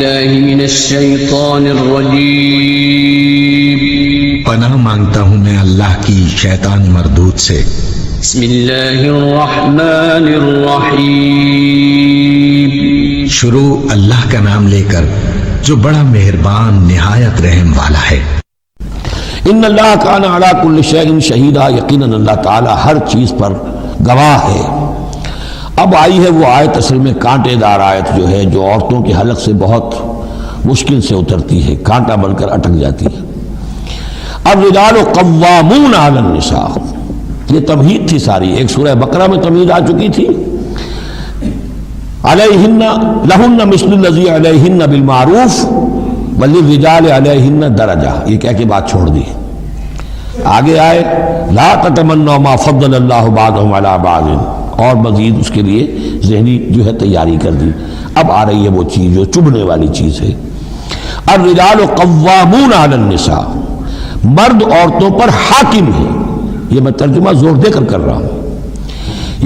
بالله من الشيطان الرجيم پناہ مانگتا ہوں میں اللہ کی شیطان مردود سے۔ بسم الله الرحمن الرحيم شروع اللہ کا نام لے کر جو بڑا مہربان نہایت رحم والا ہے۔ ان اللہ کان علی کل شیء شہیدا، یقیناً اللہ تعالی ہر چیز پر گواہ ہے۔ اب آئی ہے وہ آیت اصل میں کانٹے دار آیت جو ہے، جو عورتوں کے حلق سے بہت مشکل سے اترتی ہے، کانٹا بن کر اٹک جاتی ہے۔ الرجال قوامون علی النساء، یہ تمہید تھی ساری، ایک سورہ بقرہ میں تمہید آ چکی تھی، علیہن لہن مثل الذی علیہن بالمعروف وللرجال علیہن درجہ، یہ کہہ کے بات چھوڑ دی۔ آگے آئے لا تتمنوا ما فضل اللہ بعضهم علی بعض، اور مزید اس کے لیے ذہنی جو ہے تیاری کر دی۔ اب آ رہی ہے وہ چیز جو چبھنے والی چیز ہے۔ الرجال قوامون علی النساء، مرد عورتوں پر حاکم ہے۔ یہ میں ترجمہ زور دے کر رہا ہوں۔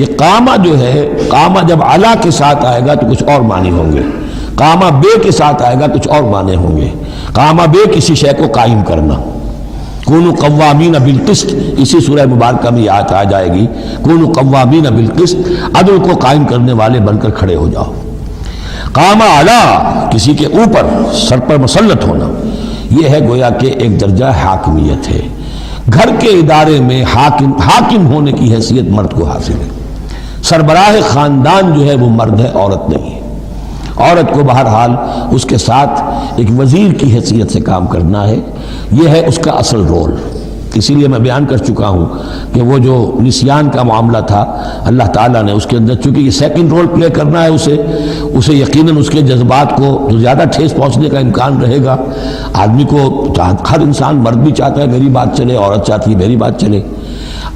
یہ قامہ جو ہے، قامہ جب علا کے ساتھ آئے گا تو کچھ اور معنی ہوں گے، قامہ بے کے ساتھ آئے گا کچھ اور معنی ہوں گے۔ قامہ بے کسی شے کو قائم کرنا، کونوا قوامین بالقسط، اسی سورہ مبارکہ میں یاد آ جائے گی، کونوا قوامین بالقسط، عدل کو قائم کرنے والے بن کر کھڑے ہو جاؤ۔ قامہ علا، کسی کے اوپر سر پر مسلط ہونا، یہ ہے گویا کہ ایک درجہ حاکمیت ہے۔ گھر کے ادارے میں حاکم ہونے کی حیثیت مرد کو حاصل ہے۔ سربراہ خاندان جو ہے وہ مرد ہے، عورت نہیں ہے۔ عورت کو بہرحال اس کے ساتھ ایک وزیر کی حیثیت سے کام کرنا ہے، یہ ہے اس کا اصل رول۔ اسی لیے میں بیان کر چکا ہوں کہ وہ جو نسیان کا معاملہ تھا، اللہ تعالیٰ نے اس کے اندر چونکہ یہ سیکنڈ رول پلے کرنا ہے اسے یقیناً اس کے جذبات کو جو زیادہ ٹھیس پہنچنے کا امکان رہے گا۔ آدمی کو ہر انسان، مرد بھی چاہتا ہے میری بات چلے، عورت چاہتی ہے میری بات چلے۔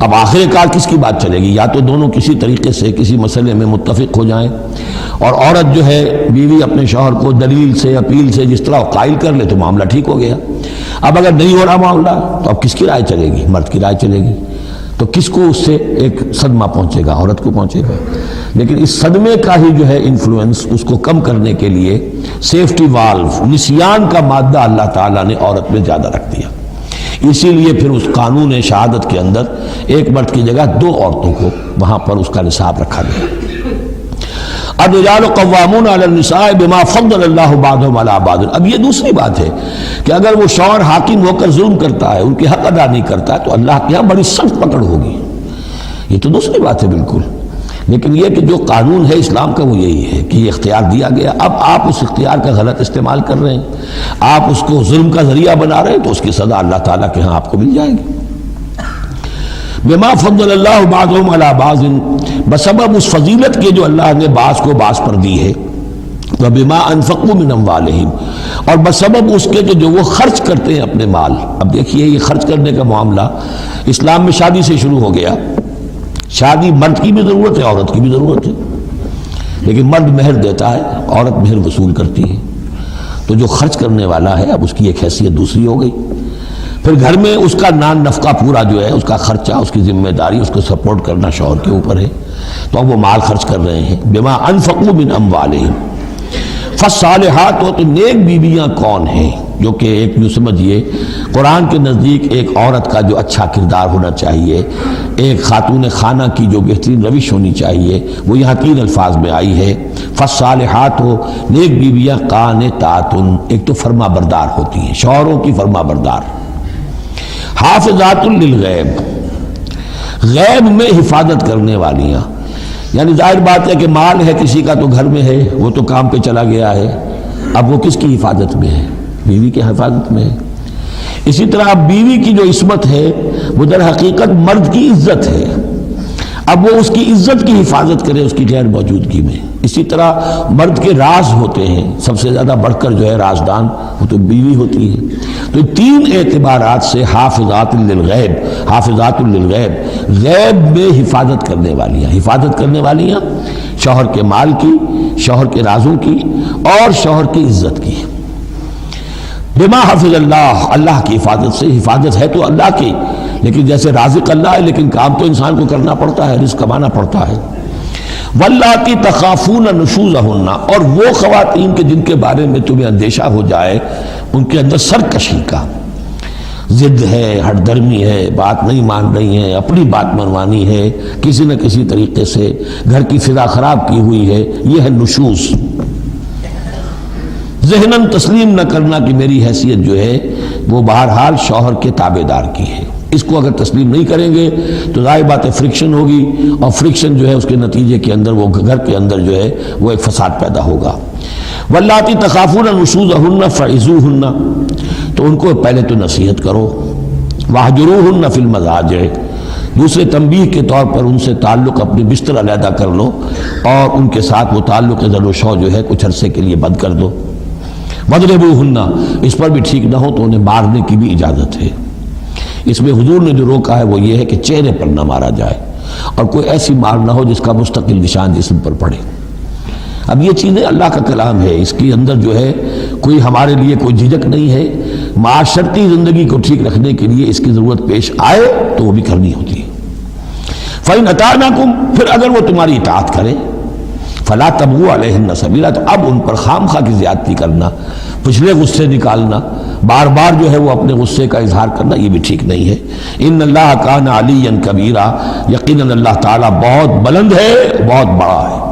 اب آخر کار کس کی بات چلے گی؟ یا تو دونوں کسی طریقے سے کسی مسئلے میں متفق ہو جائیں، اور عورت جو ہے بیوی اپنے شوہر کو دلیل سے، اپیل سے جس طرح قائل کر لے تو معاملہ ٹھیک ہو گیا۔ اب اگر نہیں ہو رہا معاملہ تو اب کس کی رائے چلے گی؟ مرد کی رائے چلے گی۔ تو کس کو اس سے ایک صدمہ پہنچے گا؟ عورت کو پہنچے گا۔ لیکن اس صدمے کا ہی جو ہے انفلوئنس، اس کو کم کرنے کے لیے سیفٹی والو، نسیان کا مادہ اللہ تعالیٰ نے عورت میں زیادہ رکھ دیا۔ اسی لیے پھر اس قانون شہادت کے اندر ایک مرد کی جگہ 2 عورتوں کو وہاں پر اس کا نصاب رکھا گیا۔ الرجال قوامون علی النساء بما فضل اللہ بعضهم علی بعض۔ اب یہ دوسری بات ہے کہ اگر وہ شوہر حاکم ہو کر ظلم کرتا ہے، ان کے حق ادا نہیں کرتا ہے، تو اللہ کے یہاں بڑی سخت پکڑ ہوگی۔ یہ تو دوسری بات ہے بالکل، لیکن یہ کہ جو قانون ہے اسلام کا وہ یہی ہے کہ یہ اختیار دیا گیا۔ اب آپ اس اختیار کا غلط استعمال کر رہے ہیں، آپ اس کو ظلم کا ذریعہ بنا رہے ہیں، تو اس کی سزا اللہ تعالیٰ کے ہاں آپ کو مل جائے گی۔ بما فضل اللہ بعضهم علی بعض، بسبب اس فضیلت کے جو اللہ نے بعض کو بعض پر دی ہے، وبما انفقوا من اموالہم، اور بسبب اس کے جو وہ خرچ کرتے ہیں اپنے مال۔ اب دیکھیے یہ خرچ کرنے کا معاملہ اسلام میں شادی سے شروع ہو گیا۔ شادی مرد کی بھی ضرورت ہے، عورت کی بھی ضرورت ہے، لیکن مرد مہر دیتا ہے، عورت مہر وصول کرتی ہے۔ تو جو خرچ کرنے والا ہے اب اس کی ایک حیثیت دوسری ہو گئی۔ پھر گھر میں اس کا نان نفقہ پورا جو ہے، اس کا خرچہ، اس کی ذمہ داری، اس کو سپورٹ کرنا شوہر کے اوپر ہے۔ تو اب وہ مال خرچ کر رہے ہیں۔ بما انفقوا من اموالہم، فالصالحات، تو نیک بیویاں کون ہیں؟ جو کہ ایک جو سمجھیے قرآن کے نزدیک ایک عورت کا جو اچھا کردار ہونا چاہیے، ایک خاتون خانہ کی جو بہترین روش ہونی چاہیے، وہ یہاں 3 الفاظ میں آئی ہے۔ فالصالحات، ہو نیک بیویاں، قانتات، ایک تو فرما بردار ہوتی ہیں، شوہروں کی فرما بردار۔ حافظات للغیب، غیب میں حفاظت کرنے والیاں، یعنی ظاہر بات ہے کہ مال ہے کسی کا تو گھر میں ہے، وہ تو کام پہ چلا گیا ہے، اب وہ کس کی حفاظت میں ہے؟ بیوی کی حفاظت میں ہے۔ اسی طرح بیوی کی جو عصمت ہے وہ در حقیقت مرد کی عزت ہے، اب وہ اس کی عزت کی حفاظت کرے اس کی غیر موجودگی میں۔ اسی طرح مرد کے راز ہوتے ہیں، سب سے زیادہ بڑھ کر جو ہے رازدان وہ تو بیوی ہوتی ہے۔ تو 3 اعتبارات سے حافظات للغیب، حافظات للغیب، غیب میں حفاظت کرنے والیاں شوہر کے مال کی، شوہر کے رازوں کی، اور شوہر کی عزت کی۔ بما حفظ اللہ، اللہ کی حفاظت سے، حفاظت ہے تو اللہ کی، لیکن جیسے رازق اللہ ہے لیکن کام تو انسان کو کرنا پڑتا ہے، رزق کمانا پڑتا ہے۔ واللاتی تخافون نشوزہن، اور وہ خواتین کے جن کے بارے میں تمہیں اندیشہ ہو جائے ان کے اندر سرکشی کا، ضد ہے، ہٹ درمی ہے، بات نہیں مان رہی ہیں، اپنی بات منوانی ہے، کسی نہ کسی طریقے سے گھر کی فضا خراب کی ہوئی ہے، یہ ہے نشوز۔ ذہناً تسلیم نہ کرنا کہ میری حیثیت جو ہے وہ بہرحال شوہر کے تابع دار کی ہے، اس کو اگر تسلیم نہیں کریں گے تو ظاہر بات ہے فرکشن ہوگی، اور فرکشن جو ہے اس کے نتیجے کے اندر وہ گھر کے اندر جو ہے وہ ایک فساد پیدا ہوگا۔ واللاتی تخافون نشوزہن فعظوہن، تو ان کو پہلے تو نصیحت کرو، واہجروہن فی المضاجع، دوسرے تنبیہ کے طور پر ان سے تعلق اپنے بستر علیحدہ کر لو اور ان کے ساتھ وہ تعلق ضر و شو جو ہے کچھ عرصے کے لیے بند کر دو۔ وَاضْرِبُوهُنَّ، اس پر بھی ٹھیک نہ ہو تو انہیں مارنے کی بھی اجازت ہے۔ اس میں حضور نے جو روکا ہے وہ یہ ہے کہ چہرے پر نہ مارا جائے اور کوئی ایسی مار نہ ہو جس کا مستقل نشان جسم پر پڑے۔ اب یہ چیزیں اللہ کا کلام ہے، اس کے اندر جو ہے کوئی ہمارے لیے کوئی جھجک نہیں ہے، معاشرتی زندگی کو ٹھیک رکھنے کے لیے اس کی ضرورت پیش آئے تو وہ بھی کرنی ہوتی ہے۔ فَإِنْ أَطَعْنَكُمْ، پھر اگر وہ تمہاری اطاعت کریں، فلا تبغوا علیہن سبیلا، تو اب ان پر خام خواہ کی زیادتی کرنا، پچھلے غصے نکالنا، بار بار جو ہے وہ اپنے غصے کا اظہار کرنا، یہ بھی ٹھیک نہیں ہے۔ ان اللہ کان علیٰ کبیرہ، یقیناً اللہ تعالیٰ بہت بلند ہے، بہت بڑا ہے۔